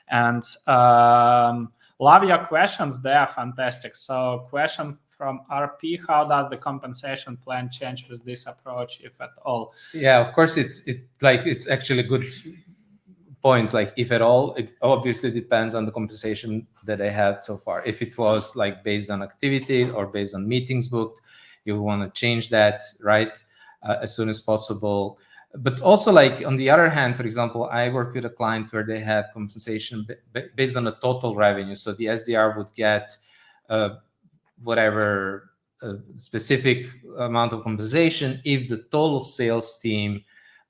And love your questions, they are fantastic. So question from RP, how does the compensation plan change with this approach, if at all? Yeah, of course, it's actually a good point. Like, if at all, it obviously depends on the compensation that I had so far. If it was like based on activity or based on meetings booked, you want to change that, right, as soon as possible. But also, like, on the other hand, for example, I worked with a client where they had compensation based on the total revenue. So the SDR would get whatever specific amount of compensation if the total sales team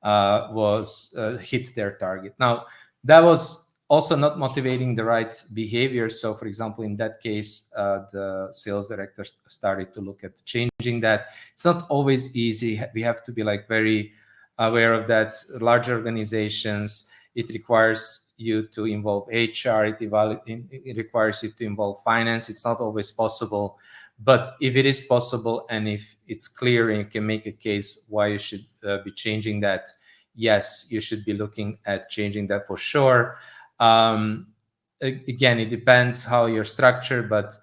was hit their target. Now, that was also not motivating the right behavior. So, for example, in that case, the sales director started to look at changing that. It's not always easy. We have to be like very aware of that. Large organizations, it requires you to involve HR, it requires you to involve finance. It's not always possible, but if it is possible and if it's clear and you can make a case why you should be changing that, yes, you should be looking at changing that for sure. Again, it depends how you're structured, but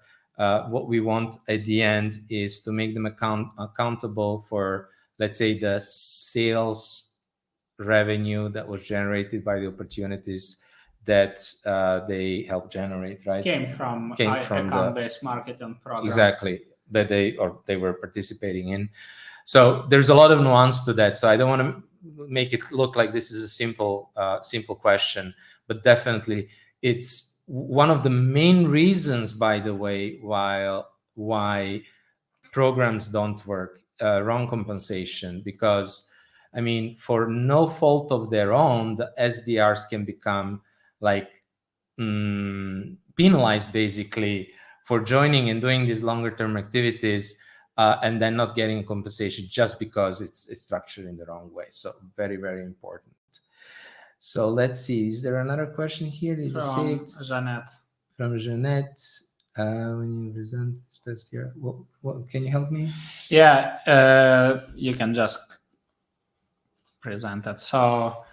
what we want at the end is to make them accountable for, let's say, the sales revenue that was generated by the opportunities that they help generate, right? Came from account-based marketing program. Exactly, that they were participating in. So there's a lot of nuance to that. So I don't want to make it look like this is a simple question, but definitely it's one of the main reasons, by the way, why programs don't work, wrong compensation, because I mean, for no fault of their own, the SDRs can become like penalized basically for joining and doing these longer term activities and then not getting compensation just because it's structured in the wrong way. So very, very important. So let's see, is there another question here? Did you see it? Jeanette. From Jeanette. When you present this test here, what can you help me? Yeah, you can just present it. So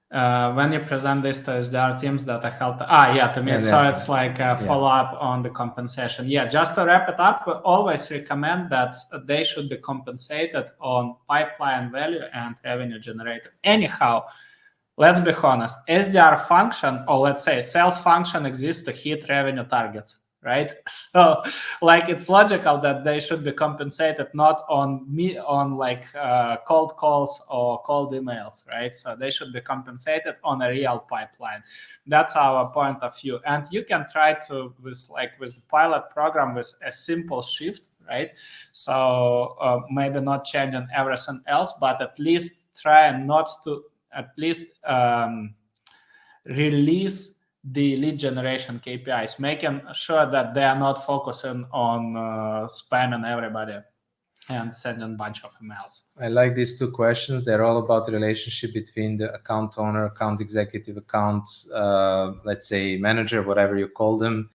when you present this to SDR teams that are held, to me, so it's like a follow-up on the compensation. Yeah, just to wrap it up, we always recommend that they should be compensated on pipeline value and revenue generated. Anyhow, let's be honest, SDR function, or let's say sales function, exists to hit revenue targets, right? So like it's logical that they should be compensated not on cold calls or cold emails, right? So they should be compensated on a real pipeline. That's our point of view. And you can try to, with the pilot program, with a simple shift, right? So maybe not changing everything else, but at least try not to release the lead generation KPIs, making sure that they are not focusing on spamming everybody and sending a bunch of emails. I like these two questions. They're all about the relationship between the account owner, account executive, account, let's say manager, whatever you call them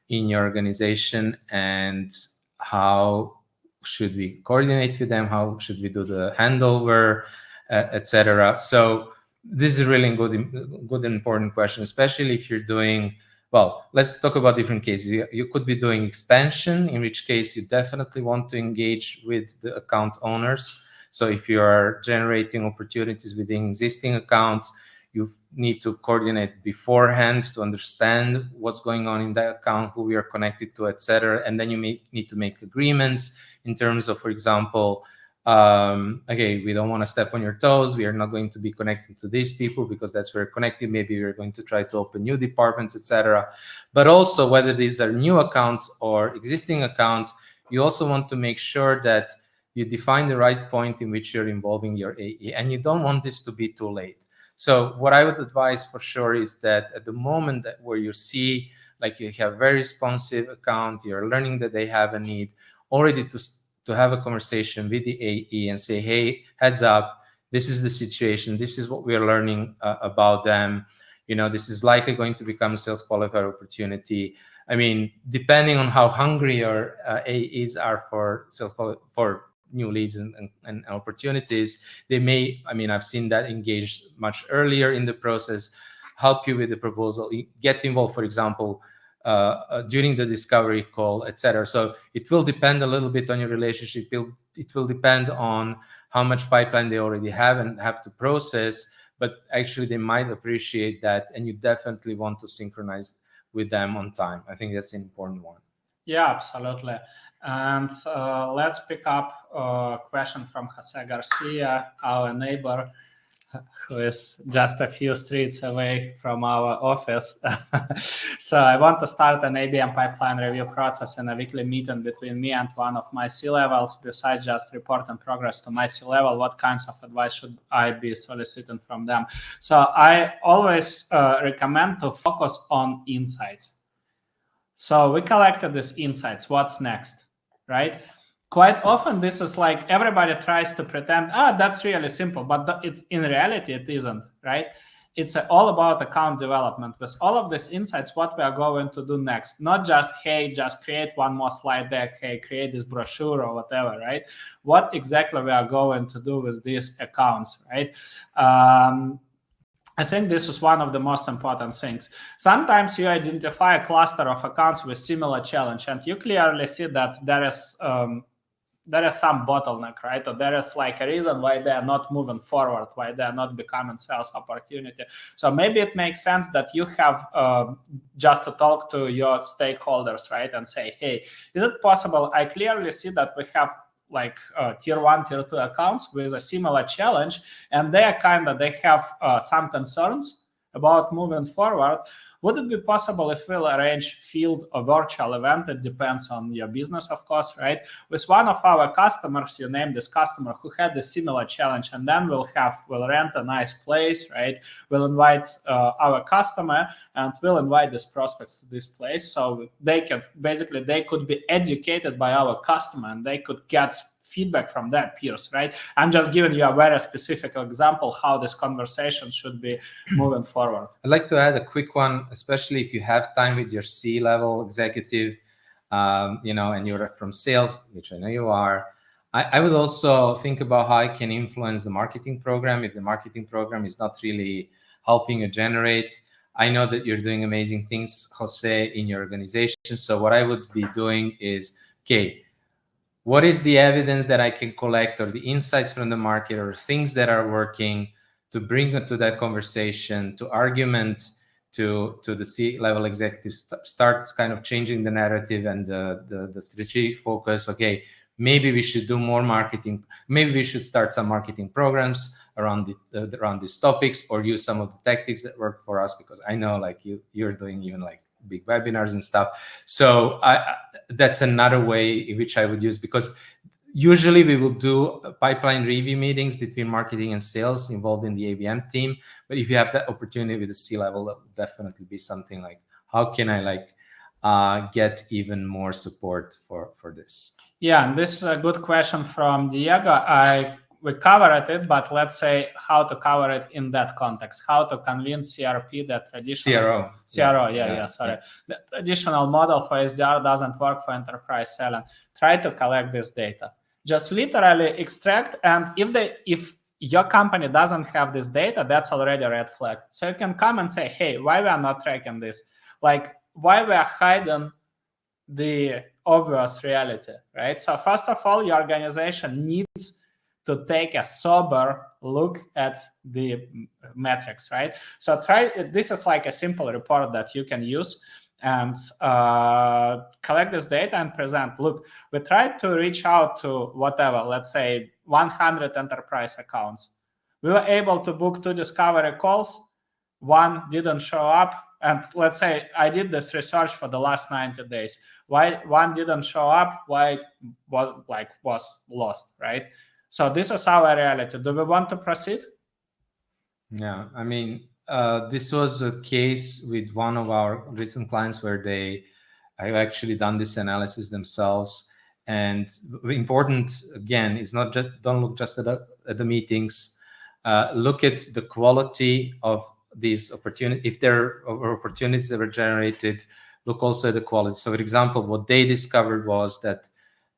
in your organization, and how should we coordinate with them? How should we do the handover, etc. So this is a really good and important question, especially if you're doing, well, let's talk about different cases. You could be doing expansion, in which case you definitely want to engage with the account owners. So if you are generating opportunities within existing accounts, you need to coordinate beforehand to understand what's going on in that account, who we are connected to, etc. And then you need to make agreements in terms of, for example, okay, we don't want to step on your toes. We are not going to be connected to these people because that's where we're connected. Maybe we're going to try to open new departments, etc. But also, whether these are new accounts or existing accounts, you also want to make sure that you define the right point in which you're involving your AE, and you don't want this to be too late. So what I would advise for sure is that at the moment where you see, like, you have a very responsive account, you're learning that they have a need, already to have a conversation with the AE and say, hey, heads up, this is the situation, this is what we are learning about them. You know, this is likely going to become a sales qualifier opportunity. I mean, depending on how hungry your AEs are for for new leads and opportunities, they may, I mean, I've seen that engaged much earlier in the process, help you with the proposal, get involved, for example, during the discovery call, etc. So it will depend a little bit on your relationship. It will depend on how much pipeline they already have and have to process, but actually they might appreciate that, and you definitely want to synchronize with them on time. I think that's an important one. Yeah, absolutely. And let's pick up a question from Jose Garcia, our neighbor, who is just a few streets away from our office. So I want to start an ABM pipeline review process in a weekly meeting between me and one of my C-levels. Besides just reporting progress to my C-level, what kinds of advice should I be soliciting from them? So I always recommend to focus on insights. So we collected these insights. What's next, right? quite often this is like everybody tries to pretend, that's really simple, but it's in reality it isn't, right? It's all about account development with all of these insights, what we are going to do next. Not just, hey, just create one more slide deck, hey, create this brochure or whatever, right? What exactly we are going to do with these accounts, right? I think this is one of the most important things. Sometimes you identify a cluster of accounts with similar challenge, and you clearly see that there is some bottleneck, right? Or there is like a reason why they are not moving forward, why they are not becoming sales opportunity. So maybe it makes sense that you have just to talk to your stakeholders, right? And say, hey, is it possible? I clearly see that we have like tier 1, tier 2 accounts with a similar challenge, and they have some concerns about moving forward. Would it be possible if we'll arrange field or virtual event? It depends on your business, of course, right? With one of our customers, you name this customer who had a similar challenge, and then we'll rent a nice place, right? We'll invite our customer, and we'll invite these prospects to this place, so they could be educated by our customer, and they could get feedback from their peers, right? I'm just giving you a very specific example how this conversation should be moving forward. I'd like to add a quick one, especially if you have time with your C-level executive, and you're from sales, which I know you are. I would also think about how I can influence the marketing program. If the marketing program is not really helping you generate, I know that you're doing amazing things, Jose, in your organization. So what I would be doing is, okay, what is the evidence that I can collect, or the insights from the market, or things that are working, to bring to that conversation, to argument to the C-level executives, start kind of changing the narrative and the strategic focus. Okay, maybe we should do more marketing. Maybe we should start some marketing programs around these topics, or use some of the tactics that work for us, because I know like you're doing even like big webinars and stuff. So that's another way in which I would use, because usually we will do pipeline review meetings between marketing and sales involved in the ABM team. But if you have that opportunity with the C-level, that would definitely be something like, how can I get even more support for this? Yeah, and this is a good question from Diego. We covered it, but let's say how to cover it in that context. How to convince CRP that traditional CRO. Sorry. The traditional model for SDR doesn't work for enterprise selling. Try to collect this data. Just literally extract, and if your company doesn't have this data, that's already a red flag. So you can come and say, hey, why we are not tracking this? Like, why we are hiding the obvious reality, right? So first of all, your organization needs to take a sober look at the metrics, right? So this is like a simple report that you can use and collect this data and present. Look, we tried to reach out to whatever, let's say 100 enterprise accounts. We were able to book 2 discovery calls. 1 didn't show up. And let's say I did this research for the last 90 days. Why 1 didn't show up? Why was lost, right? So this is our reality. Do we want to proceed? Yeah, I mean, this was a case with one of our recent clients where they have actually done this analysis themselves. And important, again, is not just, don't look just at the meetings. Look at the quality of these opportunities. If there are opportunities that were generated, look also at the quality. So for example, what they discovered was that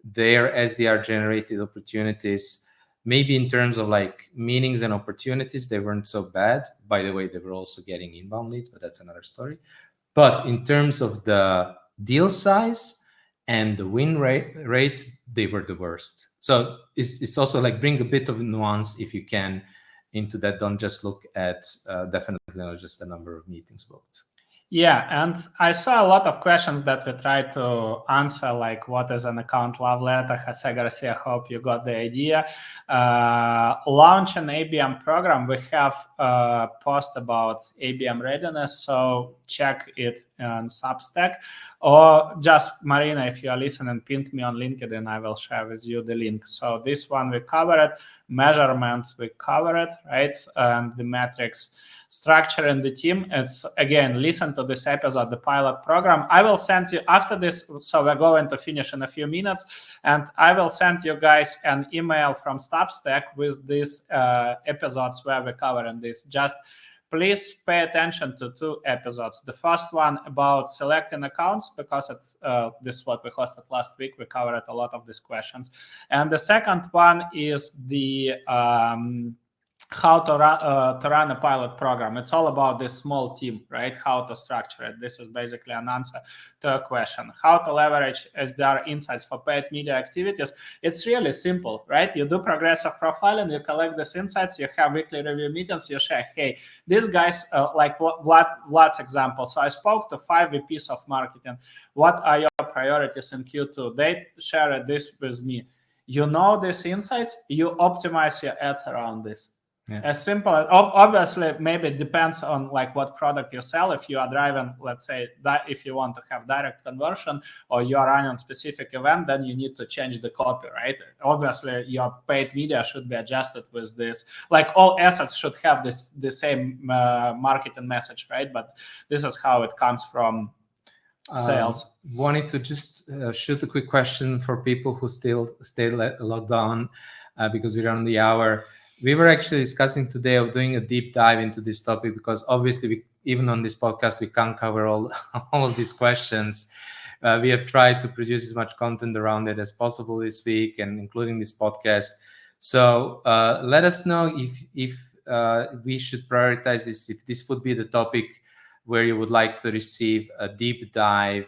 their SDR generated opportunities, maybe in terms of like meetings and opportunities, they weren't so bad. By the way, they were also getting inbound leads, but that's another story. But in terms of the deal size and the win rate, they were the worst. So it's also like bring a bit of nuance if you can into that. Don't just look at definitely not just the number of meetings booked. Yeah, and I saw a lot of questions that we tried to answer, like what is an account love letter? Jose Garcia, hope you got the idea. Launch an ABM program. We have a post about ABM readiness, so check it on Substack. Or just, Marina, if you are listening, ping me on LinkedIn, I will share with you the link. So this one we covered. Measurement, we covered, right? And the metrics. structuring the team. It's, again, listen to this episode, the pilot program. I will send you after this, so we're going to finish in a few minutes, and I will send you guys an email from Substack with these episodes where we're covering this. Just please pay attention to 2 episodes. The first one about selecting accounts, because it's this is what we hosted last week. We covered a lot of these questions. And the second one is the how to run a pilot program. It's all about this small team, right? How to structure it. This is basically an answer to a question. How to leverage SDR insights for paid media activities. It's really simple, right? You do progressive profiling, you collect these insights, you have weekly review meetings, you share, hey, these guys, like Vlad's example. So I spoke to 5 VPs of marketing. What are your priorities in Q2? They shared this with me. You know these insights, you optimize your ads around this. Yeah. As simple as, obviously, maybe it depends on like what product you sell. If you are driving, let's say, that if you want to have direct conversion or you are running a specific event, then you need to change the copy, right? Obviously, your paid media should be adjusted with this. Like all assets should have the same marketing message, right? But this is how it comes from sales. Wanted to just shoot a quick question for people who still stay logged on because we're on the hour. We were actually discussing today of doing a deep dive into this topic because obviously, even on this podcast, we can't cover all of these questions. We have tried to produce as much content around it as possible this week, and including this podcast. So let us know if we should prioritize this, if this would be the topic where you would like to receive a deep dive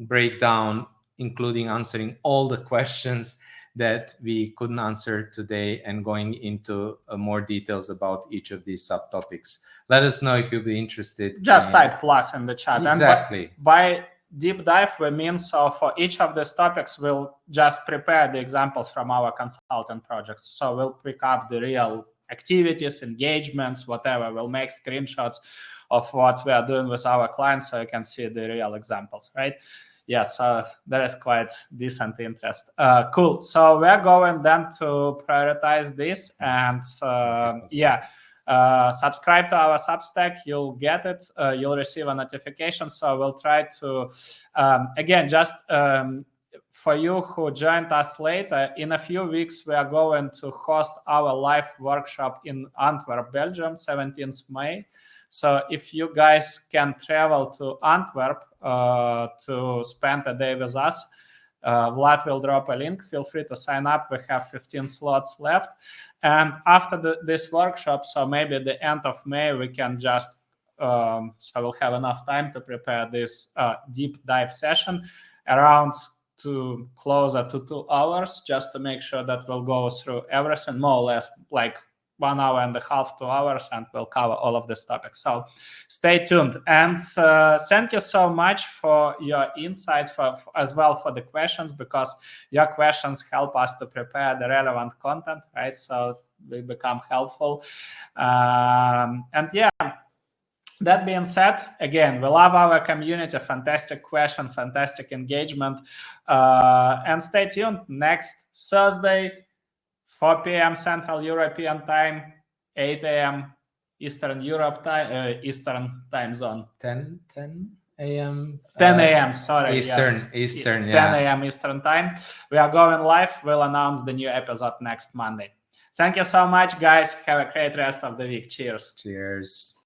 breakdown, including answering all the questions that we couldn't answer today and going into more details about each of these subtopics. Let us know if you'll be interested. Just type plus in the chat. Exactly. And by deep dive, we mean, so for each of these topics, we'll just prepare the examples from our consultant projects. So we'll pick up the real activities, engagements, whatever. We'll make screenshots of what we are doing with our clients so you can see the real examples, right? Yes, there is quite decent interest. Cool. So we're going then to prioritize this and subscribe to our Substack. You'll get it. You'll receive a notification. So we'll try to, again, just for you who joined us later, in a few weeks, we are going to host our live workshop in Antwerp, Belgium, 17th May. So if you guys can travel to Antwerp to spend a day with us, Vlad will drop a link. Feel free to sign up. We have 15 slots left. And after this workshop, so maybe at the end of May, we can just, so we'll have enough time to prepare this deep dive session around to closer to 2 hours, just to make sure that we'll go through everything, more or less like 1 hour and a half, 2 hours, and we'll cover all of this topic. So stay tuned. And thank you so much for your insights, as well for the questions, because your questions help us to prepare the relevant content, right? So we become helpful. And yeah, that being said, again, we love our community. Fantastic question, fantastic engagement. And stay tuned. Next Thursday, 4 p.m. Central European Time, 8 a.m. Eastern Europe time, Eastern Time Zone. 10 a.m. 10 a.m. Sorry, Eastern. Yes. Eastern. 10 Yeah. a.m. Eastern Time. We are going live. We'll announce the new episode next Monday. Thank you so much, guys. Have a great rest of the week. Cheers. Cheers.